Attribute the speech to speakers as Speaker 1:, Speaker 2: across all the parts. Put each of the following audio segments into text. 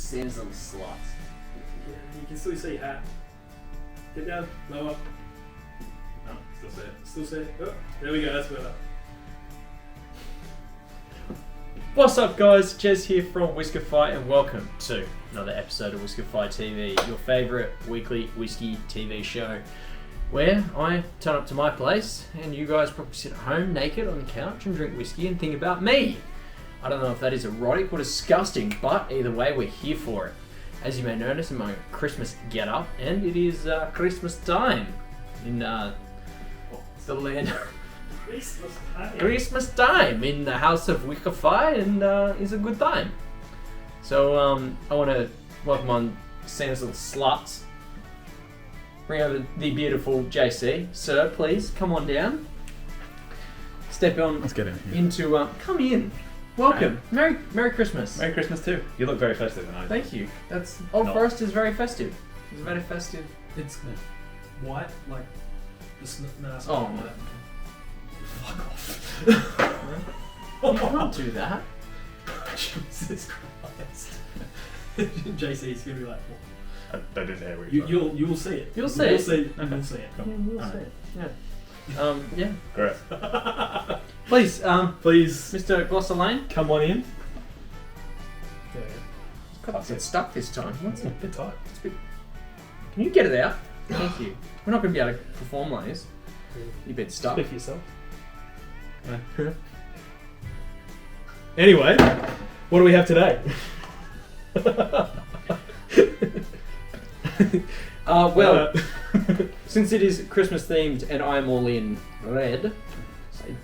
Speaker 1: Santa's little sluts.
Speaker 2: Yeah, you can still see your hat. Get down, lower. No, still see it. Still see it. Oh, there we go, that's better.
Speaker 1: What's up, guys? Jez here from Whiskefy, and welcome to another episode of WhiskefyTV, your favourite weekly whiskey TV show, where I turn up to my place and you guys probably sit at home naked on the couch and drink whiskey and think about me. I don't know if that is erotic or disgusting, but either way, we're here for it. As you may notice in my Christmas get-up, and it is Christmas time in the land. Christmas time in the house of Whiskefy, and it's a good time. So I want to welcome on Santa's little sluts. Bring over the beautiful JC. Sir, please come on down. Step on.
Speaker 3: Let's get in here.
Speaker 1: Into come in. Welcome. Merry Christmas.
Speaker 3: Merry Christmas too. You look very festive tonight.
Speaker 1: Thank you. That's Old Forest is very festive. It's very festive.
Speaker 2: It's white, like the mask.
Speaker 1: Oh, no.
Speaker 2: Fuck off.
Speaker 1: You can't do that.
Speaker 2: Jesus Christ. JC's gonna be like, what?
Speaker 3: I didn't hear what
Speaker 2: You will see it.
Speaker 1: You'll see it.
Speaker 2: You'll see it.
Speaker 1: Yeah, we'll see it. Yeah. Yeah.
Speaker 3: Great.
Speaker 1: Please,
Speaker 2: Please
Speaker 1: Mr. Glosser
Speaker 2: come on in. Yeah.
Speaker 1: Got it stuck this time. What's
Speaker 2: It's a
Speaker 1: it?
Speaker 2: bit tight.
Speaker 1: It's a bit... Can you get it out? Thank you. We're not going to be able to perform like this. You've been stuck.
Speaker 2: Speak for yourself. Anyway, what do we have today?
Speaker 1: Well, since it is Christmas themed and I'm all in red. Sorry.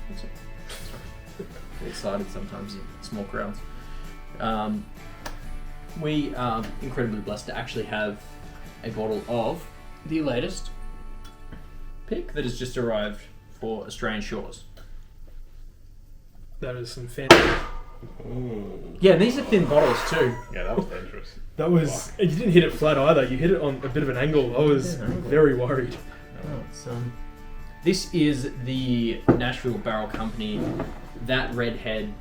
Speaker 1: What's it? Get excited sometimes in small crowds. We are incredibly blessed to actually have a bottle of the latest pick that has just arrived for Australian shores.
Speaker 2: That is some fancy.
Speaker 3: Ooh.
Speaker 1: Yeah, and these are thin bottles too.
Speaker 3: Yeah, that was dangerous.
Speaker 2: That was. You didn't hit it flat either. You hit it on a bit of an angle. I was very worried.
Speaker 1: This is the Nashville Barrel Company, that Redhead.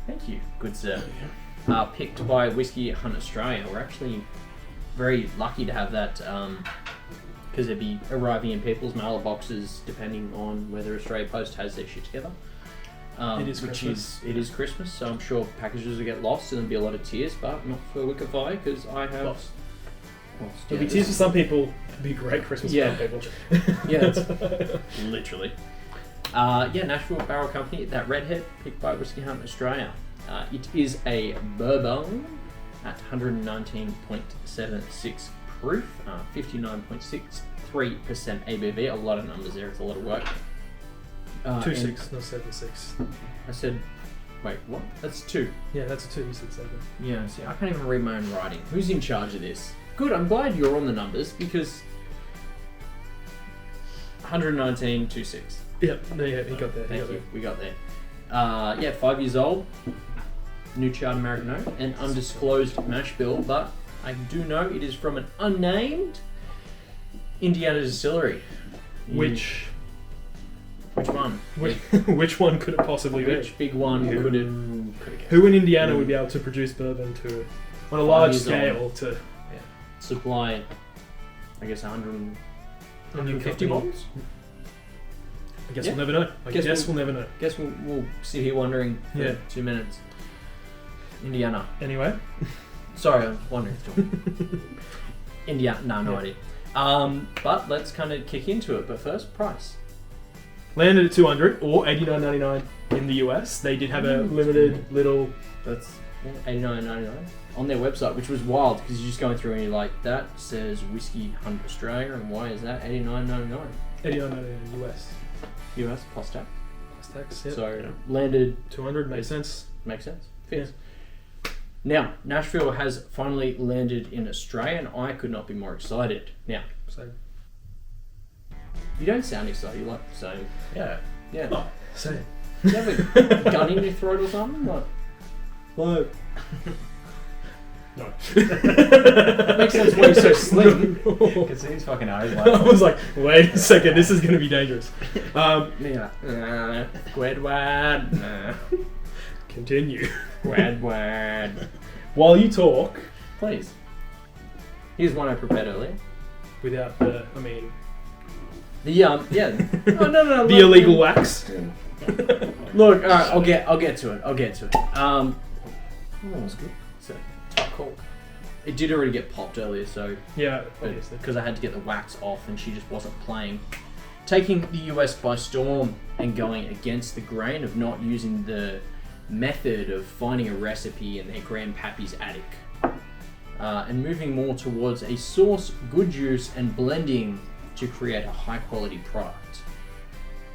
Speaker 1: Thank you, good sir. Picked by Whiskey Hunt Australia. We're actually very lucky to have that because it'd be arriving in people's mail boxes depending on whether Australia Post has their shit together.
Speaker 2: It is
Speaker 1: Christmas, so I'm sure packages will get lost and there'll be a lot of tears, but not for Whiskefy because I have
Speaker 2: Lost.
Speaker 1: lost.
Speaker 2: It'll be tears for some people. It'll be great Christmas
Speaker 1: Yeah.
Speaker 2: for other people.
Speaker 1: Yeah, that's literally. Nashville Barrel Company, that Redhead, picked by Whiskey Hunt Australia. It is a bourbon at 119.76 proof, 59.63% ABV. A lot of numbers there. It's a lot of work.
Speaker 2: 2.6, not 7.6.
Speaker 1: I said, wait, what? That's 2.
Speaker 2: Yeah, that's a 2. You said 7.
Speaker 1: Yeah, see, I can't even read my own writing. Who's in charge of this? Good, I'm glad you're on the numbers because 119.26.
Speaker 2: Yep. No, yeah, he got there.
Speaker 1: Thank you. We got there. 5 years old. New Chard American Oak and undisclosed mash bill, but I do know it is from an unnamed Indiana distillery.
Speaker 2: Which
Speaker 1: one?
Speaker 2: which one could it possibly be?
Speaker 1: Which big one could it?
Speaker 2: Who in Indiana would be able to produce bourbon to on a large
Speaker 1: years
Speaker 2: scale
Speaker 1: old.
Speaker 2: to
Speaker 1: Supply, I guess, 150 bottles?
Speaker 2: I guess
Speaker 1: Yeah.
Speaker 2: we'll never know. I guess we'll never know.
Speaker 1: Guess we'll sit here wondering for 2 minutes. Indiana.
Speaker 2: Anyway,
Speaker 1: Sorry, I was wondering. Indiana. No idea. But let's kind of kick into it. But first, price.
Speaker 2: landed at 200 or $89.99 in the US. They did have a limited little.
Speaker 1: That's $89.99 on their website, which was wild because you're just going through and you're like, that says Whiskey Hunt Australia, and why is that $89.99?
Speaker 2: $89.99 US.
Speaker 1: US plus tax.
Speaker 2: Plus tax. Yep.
Speaker 1: So landed
Speaker 2: 200 makes sense.
Speaker 1: Makes sense. Fits. Now, Nashville has finally landed in Australia, and I could not be more excited. Now,
Speaker 2: So
Speaker 1: you don't sound excited. You like saying,
Speaker 3: Yeah.
Speaker 1: yeah.
Speaker 2: oh, same.
Speaker 1: You have a gun in your throat or something? Like,
Speaker 2: What? No.
Speaker 1: that makes sense why you're so slim.
Speaker 3: Can see his fucking eyes.
Speaker 2: I was like, wait a second, this is going to be dangerous.
Speaker 1: Yeah. Squidward.
Speaker 2: continue.
Speaker 1: Wad.
Speaker 2: While you talk,
Speaker 1: Please. Here's one I prepared earlier.
Speaker 2: without the, I mean,
Speaker 1: The yeah. Oh, no.
Speaker 2: the illegal wax.
Speaker 1: Look, all right. I'll get to it. Oh, that's good. So top cork. It did already get popped earlier, so
Speaker 2: Yeah, obviously.
Speaker 1: because I had to get the wax off and she just wasn't playing. Taking the US by storm and going against the grain of not using the method of finding a recipe in their grandpappy's attic. And moving more towards a source, good juice, and blending to create a high quality product.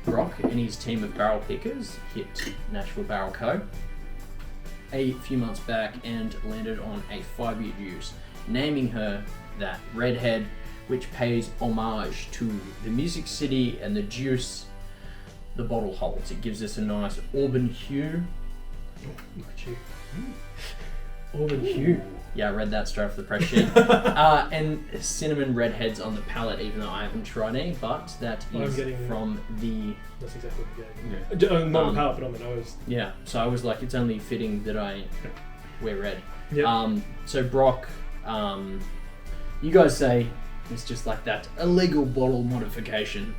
Speaker 1: Brock and his team of barrel pickers hit Nashville Barrel Co. a few months back and landed on a 5-year juice, naming her that Redhead, which pays homage to the Music City and the juice the bottle holds. It gives us a nice Auburn hue.
Speaker 2: Look at you. Auburn hue.
Speaker 1: Yeah, I read that straight off the press sheet. And cinnamon redheads on the palate, even though I haven't tried any, but that
Speaker 2: I'm
Speaker 1: is
Speaker 2: getting
Speaker 1: from the...
Speaker 2: That's exactly what I'm getting. Not on the palate, but on the nose.
Speaker 1: Yeah, so I was like, it's only fitting that I wear red.
Speaker 2: Yep.
Speaker 1: So Brock, you guys say it's just like that illegal bottle modification.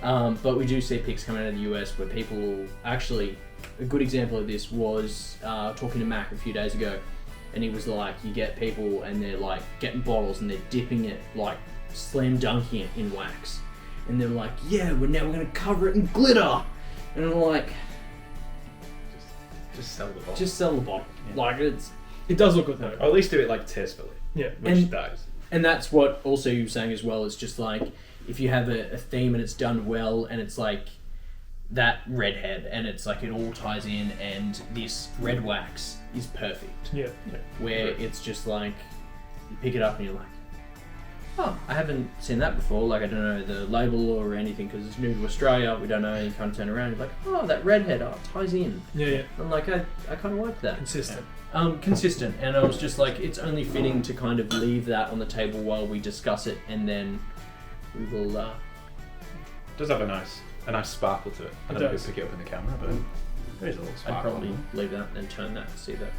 Speaker 1: But we do see pics coming out of the US where people actually, a good example of this was talking to Mac a few days ago, and he was like, you get people and they're like getting bottles and they're dipping it, like slam dunking it in wax. And they're like, yeah, we're gonna cover it in glitter. And I'm like,
Speaker 3: Just sell the bottle.
Speaker 1: just sell the bottle.
Speaker 3: Yeah.
Speaker 1: Like it
Speaker 2: does look good though.
Speaker 3: Or at least do it like tastefully.
Speaker 2: Yeah.
Speaker 3: Which
Speaker 1: And-
Speaker 3: that is.
Speaker 1: And that's what also you were saying as well, is just like, if you have a theme and it's done well and it's like that redhead and it's like it all ties in and this red wax is perfect.
Speaker 2: Yeah.
Speaker 1: Where it's just like, you pick it up and you're like, oh, I haven't seen that before. Like, I don't know the label or anything because it's new to Australia. We don't know. You kind of turn around and you're like, oh, that redhead, oh, it ties in.
Speaker 2: Yeah.
Speaker 1: I'm like, I kind of like that.
Speaker 2: Consistent.
Speaker 1: Consistent, and I was just like, it's only fitting to kind of leave that on the table while we discuss it, and then we will.
Speaker 3: It does have a nice sparkle to it. I don't know if you pick it up in the camera, but there is a little
Speaker 1: I'd
Speaker 3: sparkle.
Speaker 1: probably leave that and turn that to see that.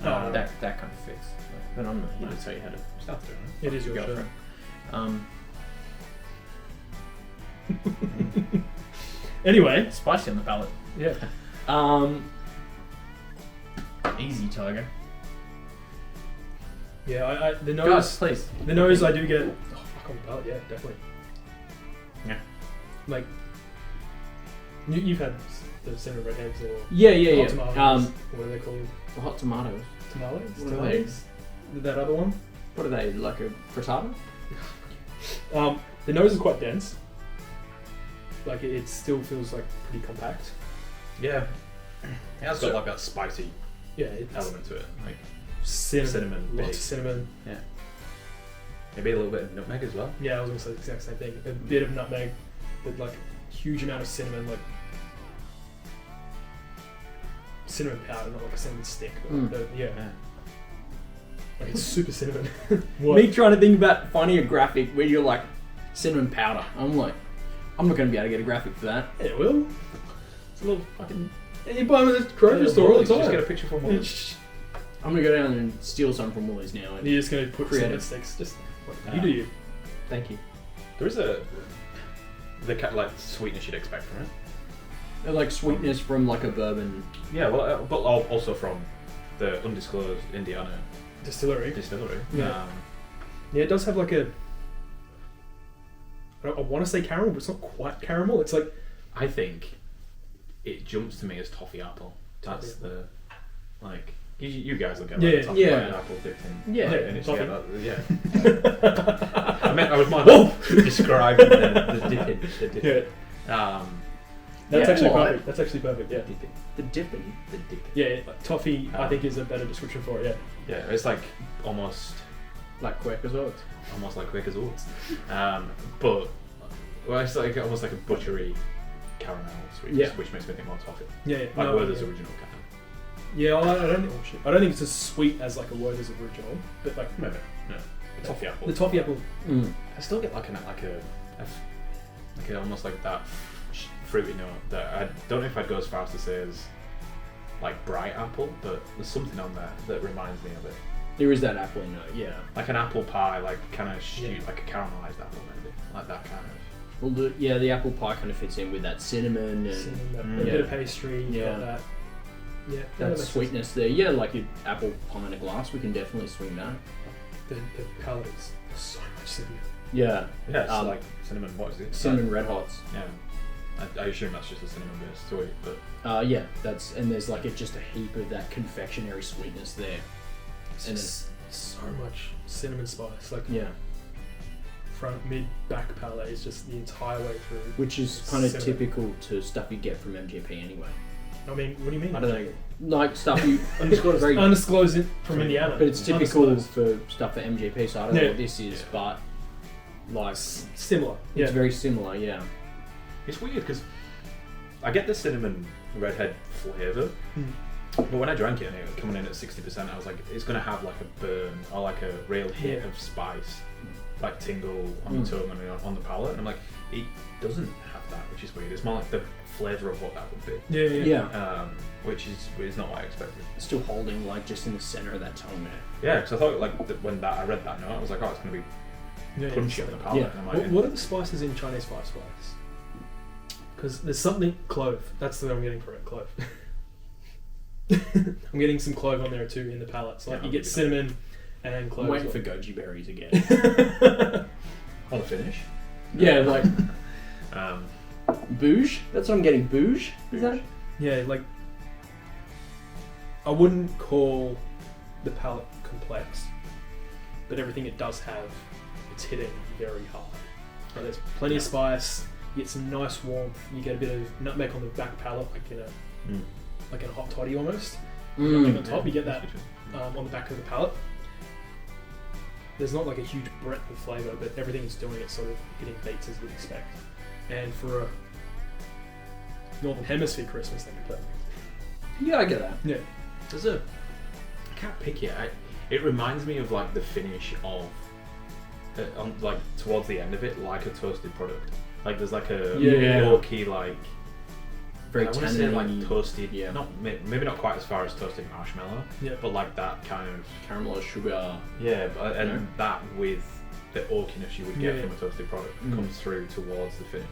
Speaker 1: That kind of fits. But I'm not here to tell you how to
Speaker 3: Stuff through, right?
Speaker 2: It is your
Speaker 1: go
Speaker 2: show.
Speaker 1: for it.
Speaker 2: Anyway.
Speaker 1: Spicy on the palate.
Speaker 2: Yeah.
Speaker 1: Easy, Tiger.
Speaker 2: Yeah. The nose.
Speaker 1: Guys, please.
Speaker 2: The nose, I do get. Oh, fuck on the palate. Yeah, definitely.
Speaker 3: Yeah.
Speaker 2: Like. You've had the cinnamon redheads or.
Speaker 1: Yeah.
Speaker 2: Hot tamales. What are they called?
Speaker 1: Hot tomatoes.
Speaker 2: Tamales?
Speaker 1: What are they?
Speaker 2: Tamales? That other one?
Speaker 1: What are they, like a frittata?
Speaker 2: The nose is quite dense. Like it still feels like pretty compact.
Speaker 3: Yeah. It has got like that spicy
Speaker 2: Yeah, it's
Speaker 3: element to it. Like
Speaker 2: cinnamon.
Speaker 3: big.
Speaker 2: Lots of cinnamon.
Speaker 3: Yeah. Maybe a little bit of nutmeg as well.
Speaker 2: Yeah, I was gonna say the exact same thing. A bit of nutmeg, but like huge amount of cinnamon, like cinnamon powder, not like a cinnamon stick. But
Speaker 3: Yeah.
Speaker 2: like it's super cinnamon.
Speaker 1: Me trying to think about finding a graphic where you're like, cinnamon powder. I'm like, I'm not going to be able to get a graphic for that.
Speaker 2: Yeah, it will. It's a little fucking. And you buy them at the grocery store all the time.
Speaker 3: Just get a picture from Woolies.
Speaker 1: I'm going to go down and steal some from Woolies now.
Speaker 2: And you're just gonna put
Speaker 1: Creative.
Speaker 2: cinnamon sticks. Just you do you.
Speaker 1: Thank you.
Speaker 3: There is the kind of like sweetness you'd expect from it.
Speaker 1: They're like sweetness from like a bourbon.
Speaker 3: Yeah, well, but also from the Undisclosed Indiana
Speaker 2: Distillery.
Speaker 3: distillery.
Speaker 2: Yeah. Yeah, it does have like a. I want to say caramel, but it's not quite caramel. It's like
Speaker 3: I think it jumps to me as toffee apple. That's
Speaker 2: Toffee
Speaker 3: the like you guys look at
Speaker 2: Yeah,
Speaker 3: like toffee
Speaker 1: yeah.
Speaker 3: apple dipped in.
Speaker 1: Yeah,
Speaker 3: and it's
Speaker 2: toffee.
Speaker 3: I was more describing the dipping. The dipping.
Speaker 2: yeah.
Speaker 1: Yeah,
Speaker 2: That's actually
Speaker 1: well,
Speaker 2: perfect. That's actually perfect. Yeah.
Speaker 1: The dipping.
Speaker 2: Yeah, like toffee. I think is a better description for it. Yeah.
Speaker 3: Yeah, it's like almost
Speaker 1: Like Quaker's Oats.
Speaker 3: like Quaker's Oats, but well, it's like almost like a butchery caramel sweetness,
Speaker 2: Yeah.
Speaker 3: which makes me think more toffee.
Speaker 2: Yeah.
Speaker 3: Like
Speaker 2: no,
Speaker 3: Werther's
Speaker 2: yeah.
Speaker 3: original kind
Speaker 2: Yeah, I don't think it's as sweet as like a Werther's original, but like
Speaker 3: of. Maybe. No. Toffee apple.
Speaker 2: the toffee apple.
Speaker 3: I still get like a almost like that fruity note that I don't know if I'd go as far as to say as like bright apple, but there's something on there that reminds me of it.
Speaker 1: There is that apple note, yeah.
Speaker 3: Like an apple pie, like kind of like a caramelized apple maybe, like that kind of.
Speaker 1: Well, the apple pie kind of fits in with that cinnamon and
Speaker 2: a bit of pastry.
Speaker 1: Yeah.
Speaker 2: That. Yeah.
Speaker 1: that sweetness there. Yeah, like your apple pie in a glass, we can definitely swing that.
Speaker 2: The palate is so much cinnamon.
Speaker 1: Yeah.
Speaker 3: Yeah, it's like cinnamon. What is it?
Speaker 1: Cinnamon Red Hots.
Speaker 3: Yeah. I assume that's just a cinnamon based sweet, but
Speaker 1: Yeah, and there's like just a heap of that confectionery sweetness there.
Speaker 2: It's
Speaker 1: And
Speaker 2: just so much cinnamon spice. Like
Speaker 1: Yeah.
Speaker 2: front, mid, back palate is just the entire way through.
Speaker 1: Which is kind of
Speaker 2: cinnamon.
Speaker 1: typical to stuff you get from MGP anyway.
Speaker 2: I mean, what do you mean?
Speaker 1: I don't know, like stuff you
Speaker 2: Undisclosed.
Speaker 1: very,
Speaker 2: Undisclosed from Indiana.
Speaker 1: but it's typical
Speaker 2: Undisclosed.
Speaker 1: for stuff for MGP. So I don't know what this is, but like
Speaker 2: Similar. Yeah.
Speaker 1: it's very similar. Yeah.
Speaker 3: it's weird because I get the cinnamon redhead flavour, but when I drank it and it was coming in at 60%, I was like, it's gonna have like a burn or like a real hit of spice, like tingle on the tongue and on the palate. And I'm like, it doesn't have that, which is weird. It's more like the flavour of what that would be.
Speaker 1: Yeah.
Speaker 3: Which is not what I expected.
Speaker 1: It's still holding like just in the center of that tongue there.
Speaker 3: Yeah, because I thought like when I read that note, I was like, oh, it's gonna be punchy on the palate.
Speaker 1: Yeah.
Speaker 3: And I'm like,
Speaker 2: What are the spices in Chinese five spice? Because there's something clove. That's what I'm getting for it. Clove. I'm getting some clove on there too in the palate. So like you get cinnamon and clove.
Speaker 1: I'm waiting for goji berries again.
Speaker 3: on the finish.
Speaker 1: Yeah, like bouge. That's what I'm getting. Bouge. Is that?
Speaker 2: Yeah, like I wouldn't call the palate complex, but everything it does have, it's hitting very hard. Like there's plenty of spice. You get some nice warmth. You get a bit of nutmeg on the back palate, like in a hot toddy almost. Nutmeg on top. You get that on the back of the palate. There's not like a huge breadth of flavour, but everything it's doing, it's sort of hitting beats as you'd expect. And for a Northern Hemisphere Christmas, that'd be perfect.
Speaker 1: Yeah, I get that.
Speaker 2: Yeah.
Speaker 3: I can't pick it. It reminds me of like the finish of, like towards the end of it, like a toasted product. Like there's like a milky, like
Speaker 1: Very
Speaker 3: I want to say like
Speaker 1: tannin-y.
Speaker 3: toasted. Yeah. Not maybe not quite as far as toasted marshmallow.
Speaker 2: Yeah.
Speaker 3: But like that kind of
Speaker 1: Caramelized sugar.
Speaker 3: yeah, and that with the oakiness you would get from a toasted product comes through towards the finish.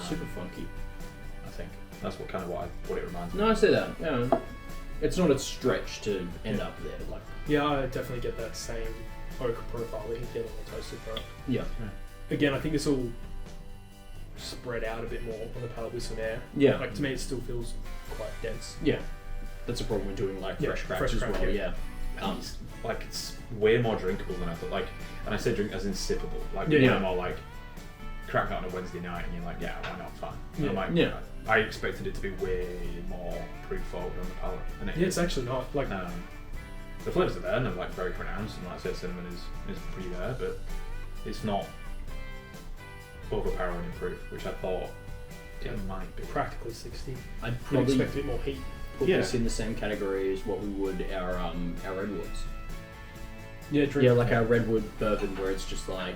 Speaker 1: Super funky.
Speaker 3: I think that's what it reminds me.
Speaker 1: No, I say that. Yeah. It's not a stretch to end up there. Like.
Speaker 2: Yeah, I definitely get that same oak profile that you get on the toasted product.
Speaker 1: Yeah.
Speaker 2: Again, I think this will spread out a bit more on the palate with some air.
Speaker 1: Yeah.
Speaker 2: Like to me, it still feels quite dense.
Speaker 1: Yeah. That's a problem when doing like fresh cracks as
Speaker 2: crack,
Speaker 1: well.
Speaker 2: yeah.
Speaker 3: Like it's way more drinkable than I thought. Like, and I say drink as in sippable. Like more like crack that on a Wednesday night and you're like, yeah, why not? Fine. And I'm like, I expected it to be way more proof forward on the palate. And
Speaker 2: it's actually not. Like
Speaker 3: the flavours are there and they're like very pronounced, and like I said, cinnamon is pretty there, but it's not overpowering in proof, which I thought it might be.
Speaker 2: practically 60.
Speaker 1: I'd
Speaker 2: You'd
Speaker 1: probably
Speaker 2: expect a bit more heat.
Speaker 1: put this in the same category as what we would our redwoods.
Speaker 2: Yeah,
Speaker 1: Yeah, like our redwood bourbon, where it's just like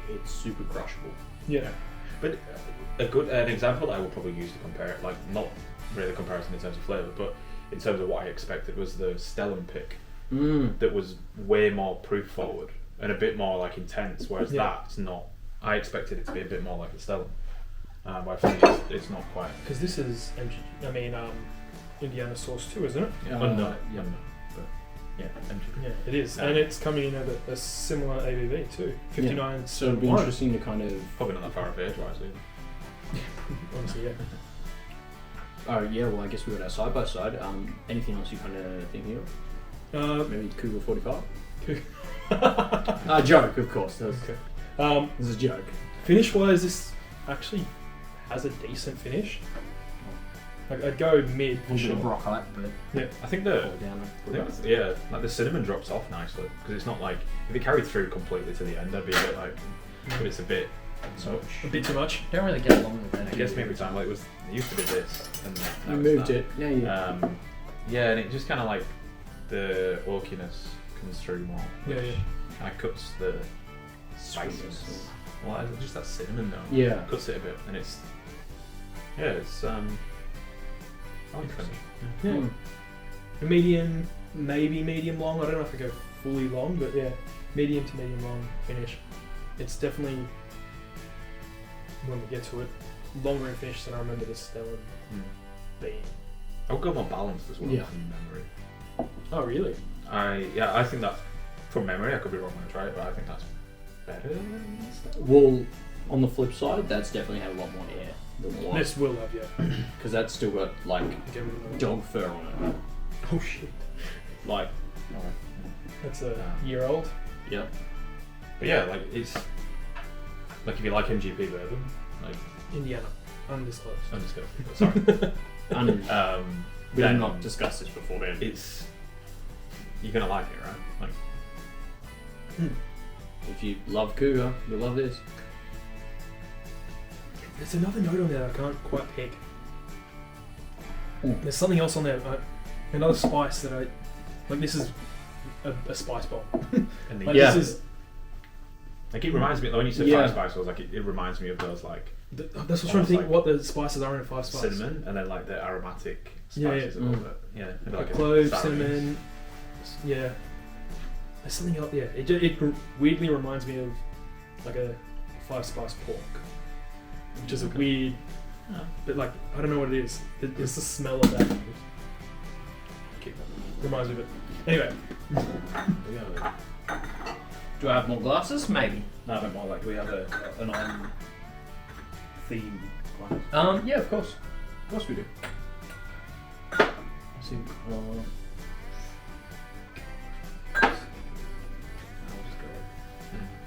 Speaker 1: it's super crushable.
Speaker 2: Yeah.
Speaker 3: But an example that I would probably use to compare it, like not really a comparison in terms of flavour, but in terms of what I expected, was the Stellan pick. That was way more proof forward and a bit more like intense, whereas that's not. I expected it to be a bit more like the Stellan, but I think it's not quite.
Speaker 2: Because this is, Indiana sauce too, isn't it?
Speaker 3: MGP.
Speaker 2: Yeah, it is, and it's coming in at a similar ABV too, 59.
Speaker 1: Yeah. So it'd be interesting to kind of.
Speaker 3: Probably not that far off age, right? So.
Speaker 2: Honestly, yeah.
Speaker 1: Oh yeah, well I guess we got our side by side. Anything else you kind of thinking of? Maybe Cougar 45. Joke, of course. That was,
Speaker 2: okay.
Speaker 1: This is a joke.
Speaker 2: Finish wise, this actually has a decent finish. Like, I'd go mid for sure.
Speaker 1: Broccoli, but
Speaker 3: I think like the cinnamon drops off nicely because it's not like if it carried through completely to the end, I'd be a bit like, but it's a bit
Speaker 2: a bit too much.
Speaker 1: Don't really get along with that.
Speaker 3: I guess maybe time like it used to be this, and
Speaker 1: you moved it. Yeah.
Speaker 3: Yeah, and it just kind of like the oakiness comes through more, which kind of cuts the spiciness. Well, just that cinnamon though.
Speaker 1: Yeah.
Speaker 3: Cuts it a bit, and it's. I like finish.
Speaker 2: Yeah.
Speaker 1: Mm.
Speaker 2: A medium, maybe medium long. I don't know if I go fully long, but yeah, medium to medium long finish. It's definitely, when we get to it, longer in finish than I remember this Stellan being.
Speaker 3: I'll go more balanced as well
Speaker 1: Yeah.
Speaker 3: from memory.
Speaker 2: Oh really?
Speaker 3: I think that from memory, I could be wrong when I try it, but I think that's better than this.
Speaker 1: Well, on the flip side, that's definitely had a lot more air than what.
Speaker 2: This will have, yeah.
Speaker 1: Because that's still got like
Speaker 2: Get rid of that.
Speaker 1: dog fur on it.
Speaker 2: Oh shit.
Speaker 1: Like,
Speaker 2: That's a
Speaker 3: Yeah.
Speaker 2: year old.
Speaker 1: yeah.
Speaker 3: But yeah, like it's like if you like MGP bourbon, like
Speaker 2: Indiana. Undisclosed.
Speaker 3: Undisclosed. Sorry.
Speaker 1: We
Speaker 3: then
Speaker 1: did not discuss this before then.
Speaker 3: it's you're gonna like it, right? Like
Speaker 1: If you love Cougar, you'll love this.
Speaker 2: There's another note on there I can't quite pick.
Speaker 1: Mm.
Speaker 2: There's something else on there. Another spice that I like. This is a spice bomb.
Speaker 3: and the,
Speaker 2: Like
Speaker 1: Yeah.
Speaker 2: this is.
Speaker 3: like it reminds me when you said
Speaker 1: Yeah.
Speaker 3: 5 spice, I was like it reminds me of those like
Speaker 2: That's what I'm trying to
Speaker 3: Almost
Speaker 2: think.
Speaker 3: like
Speaker 2: What the spices are in a 5 spice.
Speaker 3: cinnamon and then like the aromatic
Speaker 2: Yeah, yeah.
Speaker 3: spices above it. Yeah, maybe
Speaker 2: Like
Speaker 3: a
Speaker 2: cloves,
Speaker 3: Sarries.
Speaker 2: cinnamon. Yeah. There's something else. Yeah. It weirdly reminds me of like a 5 spice pork, which is a
Speaker 3: Okay.
Speaker 2: weird.
Speaker 3: Oh.
Speaker 2: But like I don't know what it is. It's the smell of that.
Speaker 3: Keep
Speaker 2: Reminds me of it. Anyway.
Speaker 3: that.
Speaker 1: Do I have more glasses? Maybe.
Speaker 3: No, I don't mind. Like, do we have an on theme glass?
Speaker 1: Yeah, of course. Of course we do. I think,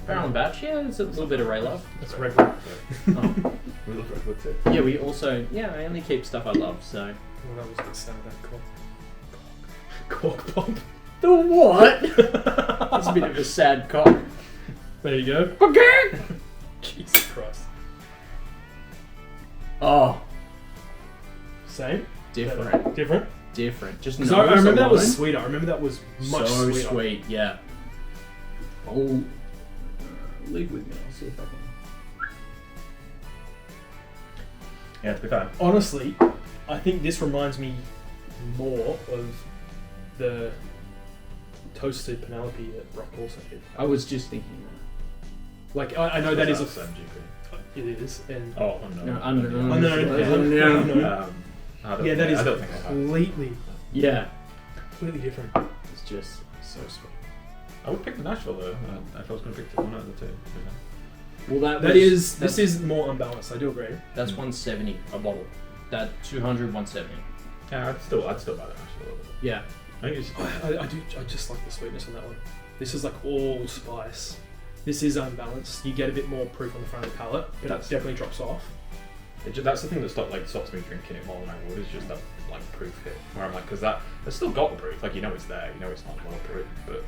Speaker 1: Barrel and batch, yeah, there's a little bit of Ray love.
Speaker 2: That's regular.
Speaker 1: Oh.
Speaker 3: We look very good too.
Speaker 1: Yeah, we also, I only keep stuff I love, so.
Speaker 2: Well, that was the sound of that cork pump.
Speaker 1: The what? That's a bit of a sad cock.
Speaker 2: There you go.
Speaker 1: Okay!
Speaker 2: Jesus Christ.
Speaker 1: Oh,
Speaker 2: Same?
Speaker 1: different.
Speaker 2: Different?
Speaker 1: Different. Just
Speaker 2: Because I remember that
Speaker 1: alone.
Speaker 2: was sweeter. I remember that was much
Speaker 1: so
Speaker 2: sweeter.
Speaker 1: sweet, yeah. Oh, leave with me. I'll see if I can.
Speaker 3: Yeah, to be fair.
Speaker 2: Honestly, I think this reminds me more of the toasted Penelope that Brock also did.
Speaker 1: I was just thinking that.
Speaker 2: Like, I know that is a...
Speaker 3: MGP.
Speaker 2: It is, and...
Speaker 3: Oh,
Speaker 1: No,
Speaker 3: no.
Speaker 1: unknown.
Speaker 3: I don't
Speaker 2: Yeah, that
Speaker 3: think,
Speaker 2: is
Speaker 3: I don't think I have.
Speaker 2: completely
Speaker 1: Yeah,
Speaker 2: different.
Speaker 1: it's just so sweet.
Speaker 3: I would pick the Nashville though. If I was going to pick one out of the two.
Speaker 1: Well,
Speaker 2: This is more unbalanced, I do agree.
Speaker 1: That's 170 a bottle. That 200, 170.
Speaker 3: Yeah, I'd still buy the Nashville.
Speaker 1: Yeah.
Speaker 3: I think it's
Speaker 2: I just like the sweetness on that one. This is like all spice. This is unbalanced. You get a bit more proof on the front of the palate, but
Speaker 3: That's-
Speaker 2: it definitely drops off.
Speaker 3: that's the thing that stops me drinking it more than I would. Is just that like proof hit where I'm like, because that it's still got the proof. Like it's there. It's not well proof, but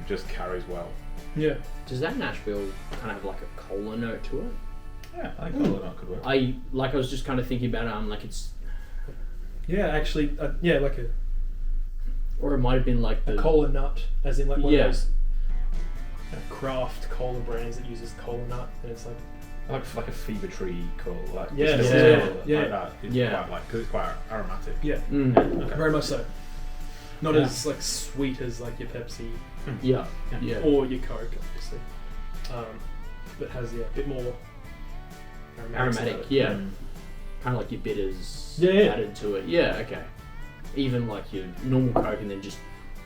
Speaker 3: just carries well.
Speaker 2: Yeah.
Speaker 1: Does that Nashville kind of have like a cola note to it?
Speaker 3: Yeah, I think that could work.
Speaker 1: I was just kind of thinking about it. I'm like it's,
Speaker 2: Yeah, actually, yeah, like
Speaker 1: or it might have been like
Speaker 2: a
Speaker 1: the
Speaker 2: cola nut, as in like one
Speaker 1: Yeah.
Speaker 2: of those craft cola brands that uses cola nut, and it's like
Speaker 3: like a fever tree cola, like
Speaker 2: Yeah,
Speaker 3: distilled
Speaker 1: yeah,
Speaker 3: cola,
Speaker 2: yeah.
Speaker 3: like that. It's
Speaker 1: Yeah.
Speaker 3: quite because it's quite aromatic.
Speaker 2: yeah,
Speaker 1: Mm,
Speaker 2: very much so. Not
Speaker 1: Yeah.
Speaker 2: as like sweet as like your Pepsi
Speaker 1: yeah,
Speaker 3: Yeah.
Speaker 1: yeah.
Speaker 2: or your Coke, obviously, but has a bit more
Speaker 1: Aromatic,
Speaker 2: about it.
Speaker 1: yeah.
Speaker 3: Mm.
Speaker 1: Kind of like your bitters
Speaker 2: Yeah, yeah.
Speaker 1: added to it. Yeah, okay. Even like your normal Coke and then just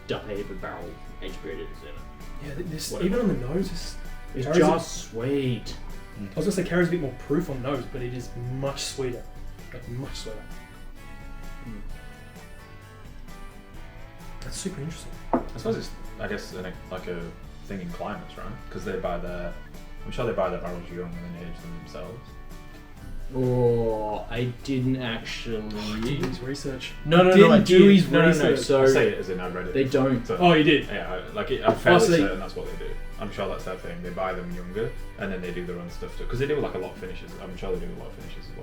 Speaker 1: dump a heap of barrel aged bitters in it.
Speaker 2: Yeah, this
Speaker 1: Whatever.
Speaker 2: even on the nose,
Speaker 1: It's
Speaker 2: carries
Speaker 1: just sweet.
Speaker 2: I was gonna say carries a bit more proof on nose, but it is much sweeter, like much sweeter.
Speaker 1: Mm.
Speaker 2: That's super interesting.
Speaker 3: I suppose it's like a thing in climates, right? Because I'm sure they buy their barrels young and then age them themselves.
Speaker 1: Oh, I didn't actually.
Speaker 2: Did his research.
Speaker 1: No,
Speaker 2: Didn't
Speaker 1: I
Speaker 2: do
Speaker 1: did.
Speaker 2: his
Speaker 1: No.
Speaker 2: research.
Speaker 1: So
Speaker 3: I say it as in I read it.
Speaker 1: they don't.
Speaker 3: So,
Speaker 2: Oh, you did.
Speaker 3: yeah, I'm fairly
Speaker 2: so they-
Speaker 3: certain that's what they do. I'm sure that's their thing. They buy them younger and then they do their own stuff too. Because they do like a lot of finishes. I'm sure they do a lot of finishes as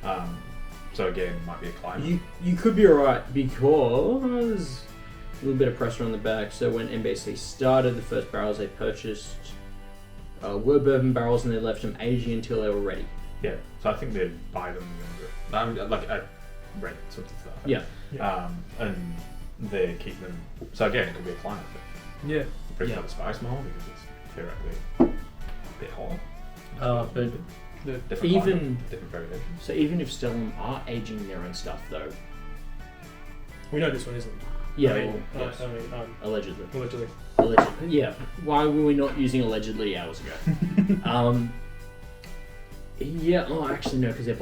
Speaker 3: well. So again, it might be a climate.
Speaker 1: You could be alright because a little bit of pressure on the back. So when NBC started, the first barrels they purchased were bourbon barrels, and they left them aging until they were ready.
Speaker 3: Yeah, so I think they buy them younger. red, something to that.
Speaker 1: Yeah.
Speaker 3: And they keep them. So again, it could be a climate thing.
Speaker 2: Yeah.
Speaker 3: Bring out the spice more because it's theoretically a bit hotter.
Speaker 1: But
Speaker 3: Different
Speaker 1: even
Speaker 3: climate, different variations.
Speaker 1: so, even if Stellan are aging their own stuff, though,
Speaker 2: We know this one isn't.
Speaker 1: yeah,
Speaker 2: I mean,
Speaker 1: well, allegedly.
Speaker 2: allegedly.
Speaker 1: Allegedly, yeah. Why were we not using allegedly hours ago? Yeah. Oh, actually, no, because they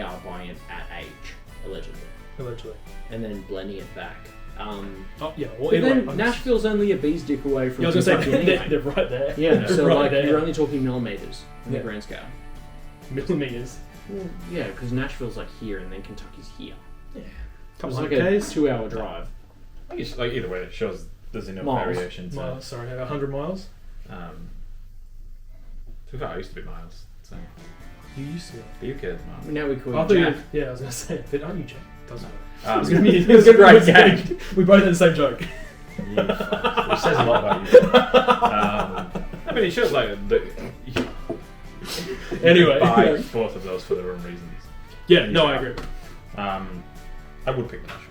Speaker 1: are buying it at age, allegedly,
Speaker 2: Allegedly.
Speaker 1: and then blending it back.
Speaker 2: Oh, yeah. Well,
Speaker 1: But
Speaker 2: anyway,
Speaker 1: then Nashville's only a bee's dick away from
Speaker 2: I was going to
Speaker 1: Kentucky
Speaker 2: say,
Speaker 1: anyway.
Speaker 2: they're right there.
Speaker 1: Yeah,
Speaker 2: They're
Speaker 1: so
Speaker 2: right
Speaker 1: like
Speaker 2: there.
Speaker 1: you're only talking millimeters on the
Speaker 2: Yeah.
Speaker 1: grand scale.
Speaker 2: Millimeters.
Speaker 1: Well, yeah, because Nashville's like here and then Kentucky's here.
Speaker 2: Yeah.
Speaker 1: It's like a 2-hour drive.
Speaker 3: I think it's like either way, it shows there's enough
Speaker 1: Miles.
Speaker 3: variation to.
Speaker 2: Miles, sorry, 100 miles?
Speaker 3: To be fair, I used to be miles. So
Speaker 2: You used to.
Speaker 3: the UK is miles.
Speaker 1: Now we call
Speaker 2: I
Speaker 1: it
Speaker 2: thought you.
Speaker 1: Jack.
Speaker 2: Yeah, I was going to say, but aren't you Jack? Doesn't matter.
Speaker 3: Um,
Speaker 2: It's going to be.
Speaker 1: It was a great gag.
Speaker 2: We both had the same joke.
Speaker 3: Which says a lot about you. I mean, it shows like that.
Speaker 2: Anyway.
Speaker 3: Buy both of those for their own reasons.
Speaker 2: Yeah, no, I agree.
Speaker 3: I would pick the Nashville.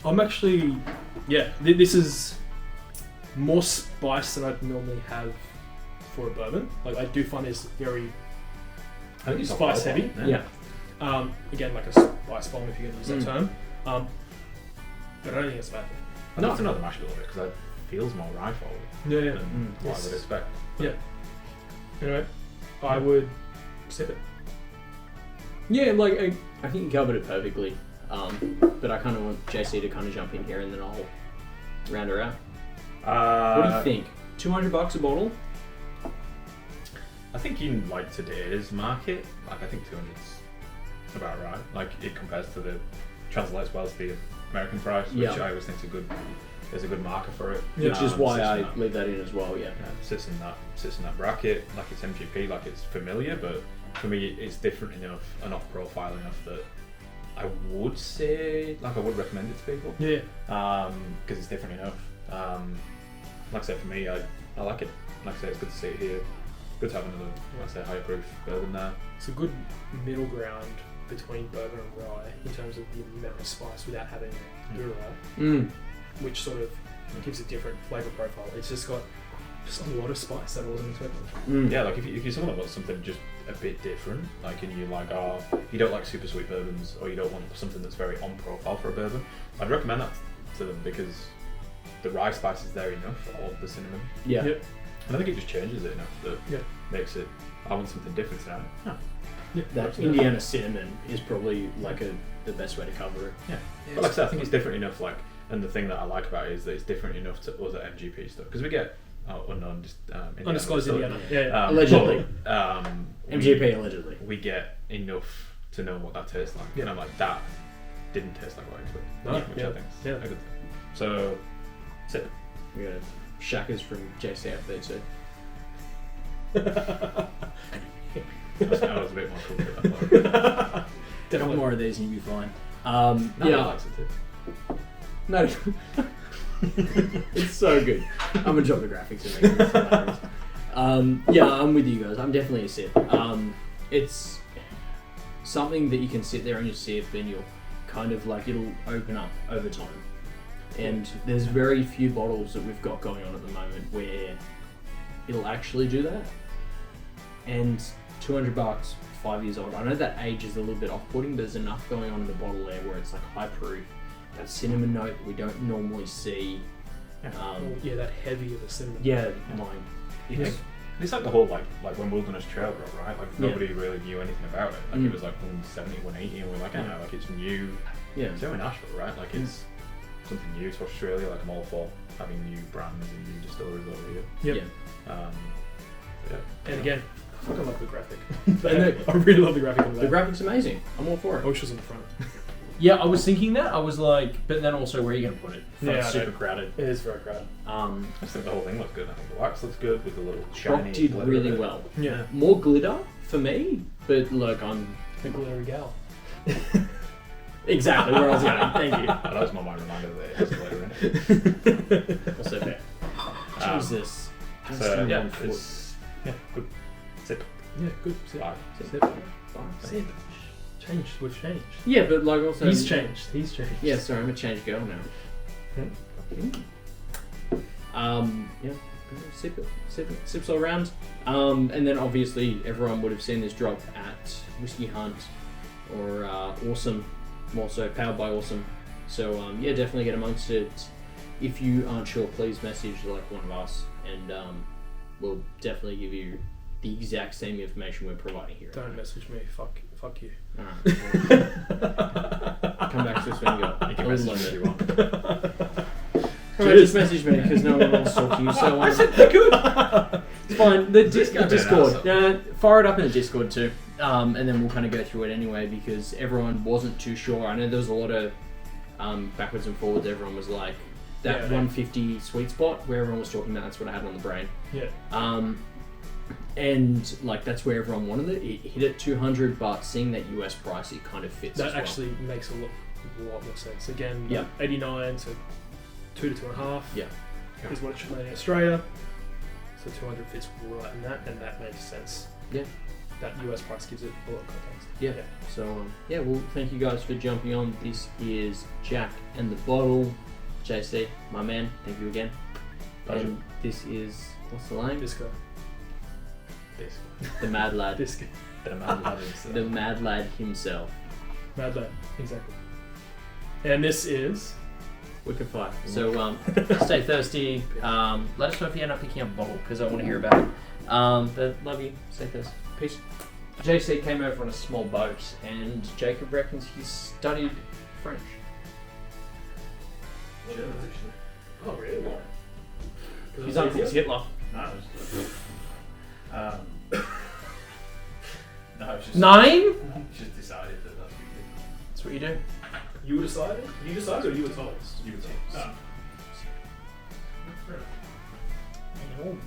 Speaker 2: I'm actually, yeah, this is more spice than I'd normally have for a bourbon. Like, I do find this very
Speaker 3: I think it's
Speaker 2: spice
Speaker 3: not
Speaker 2: heavy.
Speaker 1: Yeah.
Speaker 2: Again, like a spice bomb, if you're going to use that term. But I don't think it's a bad thing.
Speaker 3: I'd love to know the mash bill of it because it feels more rye forward
Speaker 2: Yeah, yeah.
Speaker 3: than what I would expect.
Speaker 2: Yeah. Anyway, I would sip it.
Speaker 1: Yeah, like I think you covered it perfectly. But I kind of want JC to kind of jump in here and then I'll round her out. What do you think? $200 a bottle?
Speaker 3: I think in like today's market, like I think 200's about right. Like it compares to translates well to the American price, which
Speaker 1: Yeah.
Speaker 3: I always think is a good marker for it.
Speaker 1: Which is why
Speaker 3: sits in
Speaker 1: I
Speaker 3: that-
Speaker 1: leave that in as well, yeah.
Speaker 3: sits in that bracket. Like it's MGP, like it's familiar, but for me it's different enough and off profile enough that I would say like I would recommend it to people.
Speaker 2: Yeah.
Speaker 3: Because it's different enough. Like I said, for me, I like it. Like I said, it's good to see it here. Good to have another, like I say, higher proof bourbon there.
Speaker 2: It's a good middle ground between bourbon and rye in terms of the amount of spice without having the rye, which sort of gives a different flavour profile. It's just got just a lot of spice that I wasn't expecting.
Speaker 3: Yeah, like if you're someone that wants something just a bit different, like and you like you don't like super sweet bourbons or you don't want something that's very on profile for a bourbon, I'd recommend that to them because the rye spice is there enough, or the cinnamon.
Speaker 1: Yeah.
Speaker 2: Yep.
Speaker 3: And I think it just changes it enough that makes it, I want something different tonight. Huh.
Speaker 2: Yeah.
Speaker 1: That
Speaker 2: Absolutely.
Speaker 1: Indiana cinnamon is probably like the best way to cover it.
Speaker 3: Yeah. But like I said, I think it's different enough, like, and the thing that I like about it is that it's different enough to other MGP stuff. Because we get unknown,
Speaker 2: Undisclosed
Speaker 3: stuff.
Speaker 2: Indiana.
Speaker 1: Allegedly.
Speaker 3: But,
Speaker 1: MGP allegedly.
Speaker 3: we get enough to know what that tastes like.
Speaker 2: Yeah.
Speaker 3: And I'm like, that didn't taste like what I expected.
Speaker 2: No,
Speaker 3: Which I think is
Speaker 2: yeah.
Speaker 3: a good thing. So, sip.
Speaker 1: We got shackers from JC out there too.
Speaker 3: I was a bit more cool with that.
Speaker 1: Couple more of these and you'll be fine.
Speaker 3: No,
Speaker 1: Yeah.
Speaker 3: I likes it too.
Speaker 1: No. It's so good. I'm gonna drop the graphics and make it hilarious. Yeah, I'm with you guys. I'm definitely a sip. It's something that you can sit there and you sip and you'll kind of like it'll open up over time. And there's very few bottles that we've got going on at the moment where it'll actually do that. And $200, 5 years old. I know that age is a little bit off-putting, but there's enough going on in the bottle there where it's like high proof. That cinnamon note that we don't normally see.
Speaker 2: Yeah, that heavy of a cinnamon.
Speaker 1: Yeah, like
Speaker 3: Yeah. It's like the whole like when Wilderness Trail broke, right? Like nobody really knew anything about it. Like it was like 170, 180, and we're like, oh, like it's new.
Speaker 1: yeah,
Speaker 3: It's in Nashville, right? Like it's something new to Australia. Like I'm all for having new brands and new distilleries over here.
Speaker 2: Yep.
Speaker 1: yeah.
Speaker 2: And again, I fucking love the graphic.
Speaker 1: And
Speaker 2: I really love the graphic of
Speaker 1: The
Speaker 2: that.
Speaker 1: graphic's amazing. I'm all for
Speaker 2: I
Speaker 1: it.
Speaker 2: wish it was in the front.
Speaker 1: Yeah, I was thinking that. I was like, but then also, where are you going to put it?
Speaker 2: Yeah,
Speaker 1: It's
Speaker 2: I
Speaker 1: super
Speaker 2: know.
Speaker 1: crowded.
Speaker 2: It is very crowded.
Speaker 3: I just think the whole thing looks good. I think the wax looks good with the little
Speaker 1: Rock
Speaker 3: shiny.
Speaker 1: did
Speaker 3: glitter
Speaker 1: really
Speaker 3: in it.
Speaker 1: well.
Speaker 2: Yeah.
Speaker 1: More glitter for me, but look, I'm
Speaker 2: The glittery gal.
Speaker 1: exactly where I was going. Thank you.
Speaker 3: That was my reminder that it has glitter in it.
Speaker 1: Also fair. Jesus.
Speaker 3: So yeah, it's good. Sip.
Speaker 2: Yeah, good. Sip.
Speaker 3: Bye.
Speaker 2: Sip.
Speaker 1: Bye.
Speaker 2: Sip. changed. We've changed.
Speaker 1: Yeah, but like also
Speaker 2: He's changed.
Speaker 1: Yeah, sorry, I'm a changed girl now. Yeah, sips all around. And then obviously everyone would have seen this drop at Whiskey Hunt or Awesome, more so powered by Awesome. So yeah, definitely get amongst it. If you aren't sure, please message like one of us, and we'll definitely give you the exact same information we're providing here.
Speaker 2: Don't message me. Fuck you.
Speaker 1: Alright. Come back to us when you got.
Speaker 3: You can message me if you want.
Speaker 1: Just message me because no one wants to talk to you. So
Speaker 3: I said they're good.
Speaker 1: it's fine. The
Speaker 3: Discord.
Speaker 1: Discord. Fire it up in the Discord too, and then we'll kind of go through it anyway because everyone wasn't too sure. I know there was a lot of backwards and forwards. Everyone was like that 150 sweet spot where everyone was talking about. That's what I had on the brain.
Speaker 2: Yeah.
Speaker 1: And like that's where everyone wanted it. It hit at 200, but seeing that US price, it kind of fits.
Speaker 2: That
Speaker 1: as well.
Speaker 2: actually makes a lot more sense. Again,
Speaker 1: Yeah.
Speaker 2: 89 to 2 to 2.5
Speaker 1: Yeah.
Speaker 2: is what it should be in Australia. So 200 fits right in that, and that makes sense.
Speaker 1: Yeah.
Speaker 2: That US price gives it a lot of context.
Speaker 1: Yeah. So yeah, well, thank you guys for jumping on. This is Jack and the Bottle. JC, my man, thank you again.
Speaker 3: Pleasure.
Speaker 1: And this is what's the name?
Speaker 2: Disco.
Speaker 1: The Mad Lad.
Speaker 2: Disco.
Speaker 3: The Mad Lad himself.
Speaker 1: The Mad Lad himself.
Speaker 2: Mad Lad. Exactly. And this is...
Speaker 1: Whiskefy. So stay thirsty. Let us know if you end up picking up a bottle because I want to hear about it. But love you. Stay thirsty. Peace. JC came over on a small boat, and Jacob reckons he studied French.
Speaker 2: Oh, really?
Speaker 1: His uncle's Hitler.
Speaker 3: No, no, it's just
Speaker 1: 9?
Speaker 3: just decided that that's what you did.
Speaker 1: That's what you do.
Speaker 2: You decided? You decided or you were told?
Speaker 3: You were told.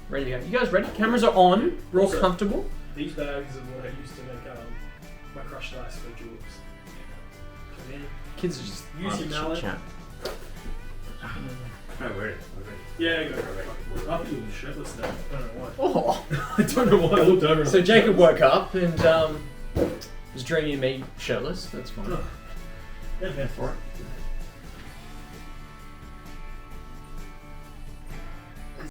Speaker 1: Ready to go. You guys ready? Cameras are on. We're all
Speaker 2: Also-
Speaker 1: comfortable.
Speaker 2: These bags are what I used to make my crushed ice for juleps. Come in.
Speaker 1: Kids are just
Speaker 2: Use your mallet.
Speaker 1: chat.
Speaker 3: No, we're ready.
Speaker 2: Yeah, go. I thought you were shirtless then. I don't know why.
Speaker 1: Oh.
Speaker 2: I don't know why I looked over.
Speaker 1: So Jacob woke up and was dreaming of me shirtless. That's fine.
Speaker 2: Yeah,
Speaker 1: For it.